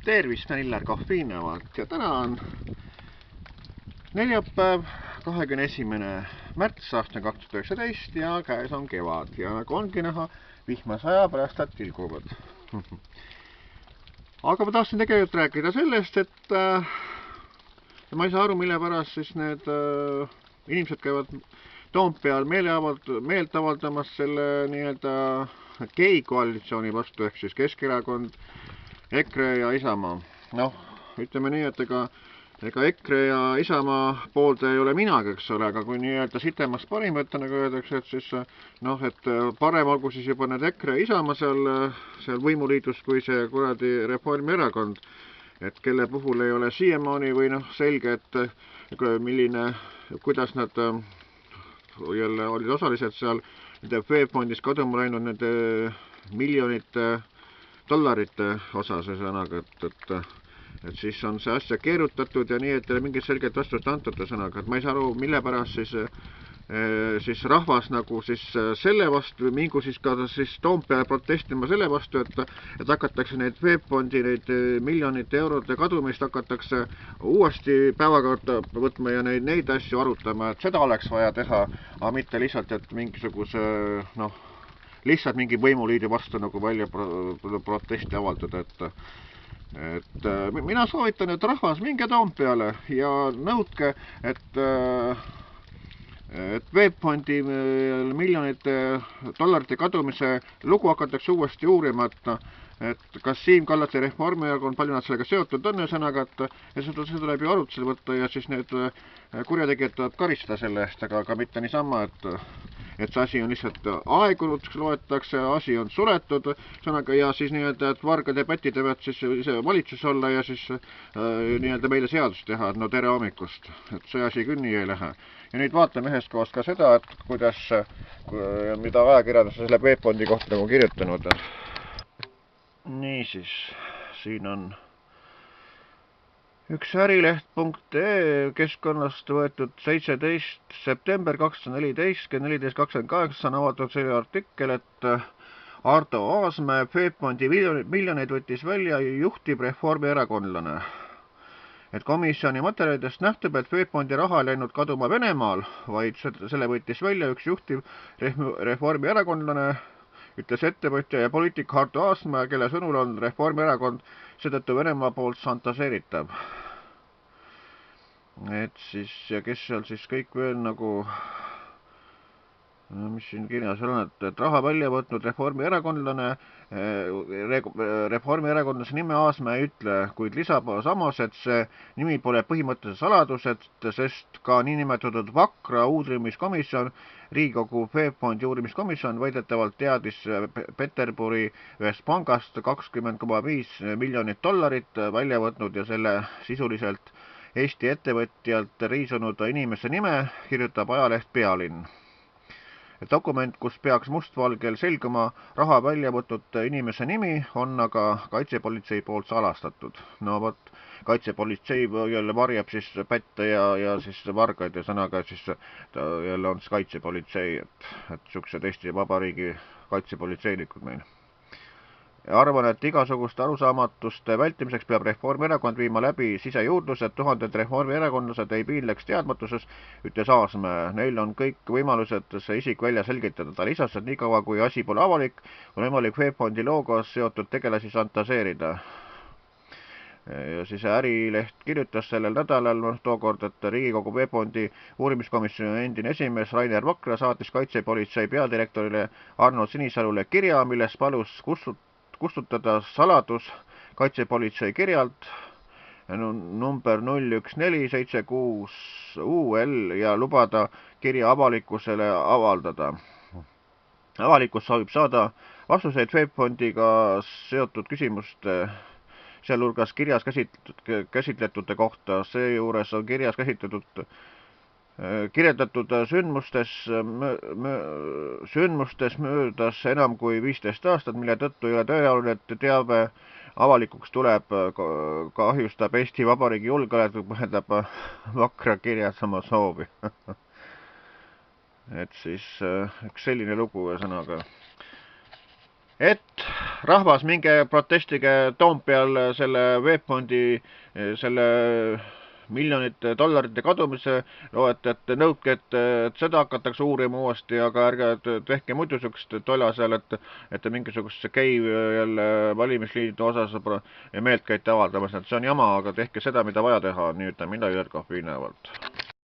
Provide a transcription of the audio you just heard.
Tervist, on Illar Kohviinevalt ja täna on neljapäev, 21. märts aastal 2019 ja käes on kevad ja nagu ongi näha, vihma sajab, rastlad tilguvad. Aga ma tahtsin tegelikult rääkida sellest, et ma ei saa aru, mille pärast siis need inimesed käivad Toompeal meelt avaldamas selle nii-öelda gei-koalitsiooni vastu, ehk siis Keskerakond, EKRE ja Isamaa. Noh, ütleme nii, et ega EKRE ja Isamaa poolde ei ole minagi, eks ole, aga kui nii-öelda sitemast parim võtta, nagu öeldakse, et siis noh, et parem olgu siis juba need EKRE ja Isamaa seal võimuliidus kui see kuradi Reformierakond, et kelle puhul ei ole siiamaani või noh, selge, et kuidas nad jälle olid osalised seal nende VEB-fondis kaduma läinud nende miljonite dollarite osas, sõnaga, et siis on see asja keerutatud ja nii, et ei ole mingit selget vastust antud, sõnaga, et ma ei saa aru, mille pärast siis rahvas nagu siis selle vastu, mingu siis ka siis Toompeal protestima selle vastu, et hakatakse neid VEB-fondi, neid miljonite eurode kadumist hakatakse uuesti päevakorda võtma ja neid asju arutama, et seda oleks vaja teha, aga mitte lihtsalt, et mingisuguse, noh, lihtsalt mingi võimuliidu vastu nagu välja protesti avaldada, et mina soovitan, et rahvas minge Toompeale ja nõudke, et VEB-fondi miljonite dollarite kadumise lugu hakatakse uuesti uurima, et kas Siim Kallase Reformierakond, palju nad sellega seotud on, sõnaga, et seda tuleb ju arutusele võtta ja siis need kurjategijad tuleb karistada selle eest, aga mitte niisama, et see asi on lihtsalt aegunud, loetakse, asi on suletud, sõnaga, ja siis nii-öelda, et vargad ja pätid võivad siis ise valitsus olla ja siis nii-öelda meile seadust teha, et no tere hommikust, et see asi küll nii ei lähe. Ja nüüd vaatame üheskoos ka seda, et kuidas, mida ajakirjandus selle VEB-fondi kohta nagu kirjutanud. Niisiis, siin on üks ärileht.ee keskkonnast võetud 17. september 2014, 14.28 on avatud selle artikkel, et Ardo Aasmäe VEB-fondi miljoneid võttis välja juhtiv reformierakondlane. Et komisjoni materjalidest nähtub, et VEB-fondi raha ei läinud kaduma Venemaal, vaid selle võttis välja üks juhtiv reformierakondlane, ütles ettevõtja ja poliitik Ardo Aasmäe, kelle sõnul on Reformierakond seetõttu Venemaa poolt šantaseeritav. Et siis, ja kes seal siis kõik veel nagu, mis siin kirjas on, et raha välja võtnud reformierakondlase nime Aasmäe ei ütle, kuid lisab samas, et see nimi pole põhimõtteliselt saladus, sest ka niinimetatud Vakra uurimiskomisjon, Riigikogu VEB-fondi uurimiskomisjon väidetavalt teadis Peterburi ühest pangast 20,5 miljonit dollarit välja võtnud ja selle sisuliselt Eesti ettevõtjalt riisunud inimese nime, kirjutab ajaleht Pealinn. Dokument, kus peaks mustvalgel selguma raha välja võtnud inimese nimi, on aga kaitsepolitsei poolt salastatud. No vot, kaitsepolitsei jälle varjab siis pätte ja siis vargaid ja sõnaga, siis jälle on kaitsepolitsei, et siuksed Eesti Vabariigi kaitsepolitseinikud meil. Ja arvan, et igasuguste arusaamatuste vältimiseks peab Reformierakond viima läbi sisejuurdlus, et tuhanded reformierakondlased ei piinleks teadmatuses, ütles Aasmäe. Neil on kõik võimalused see isik välja selgitada. Ta lisas, et niikaua kui asi pole avalik, on võimalik VEB-fondi loogos seotud tegelasi šantaseerida. Ja siis ärileht kirjutas sellel nädalal tookord, et Riigikogu VEB-fondi uurimiskomisjoni endine esimees Rainer Vakra saatis kaitsepolitsei peadirektorile Arno Sinisalule kirja, milles palus kustutada saladus kaitsepolitsei kirjalt number 01476 UL ja lubada kirja avalikkusele avaldada. Avalikkus soovib saada vastuseid VEB-fondiga seotud küsimuste, sealhulgas kirjas käsitletute kohta, seejuures on kirjas kirjeldatud sündmustes möödas enam kui 15 aastat, mille tõttu ei ole tõenäoline, et teave avalikuks tuleb, kahjustab Eesti Vabariigi julgeolekut, põhjendab Vakra kirjas oma soovi. Et siis üks selline lugu ühesõnaga. Et rahvas, minge protestige Toompeal selle VEB Fondi, selle miljonite dollarite kadumise, et nõudke, et seda hakatakse uurima uuesti, aga ärge tehke muidu sükst tola seal, et mingisugust gei jälle valimisliidu osas meelt käite avaldamas, et see on jama, aga tehke seda, mida vaja teha, nii ütleme mina Jürgen Kohvi poolt.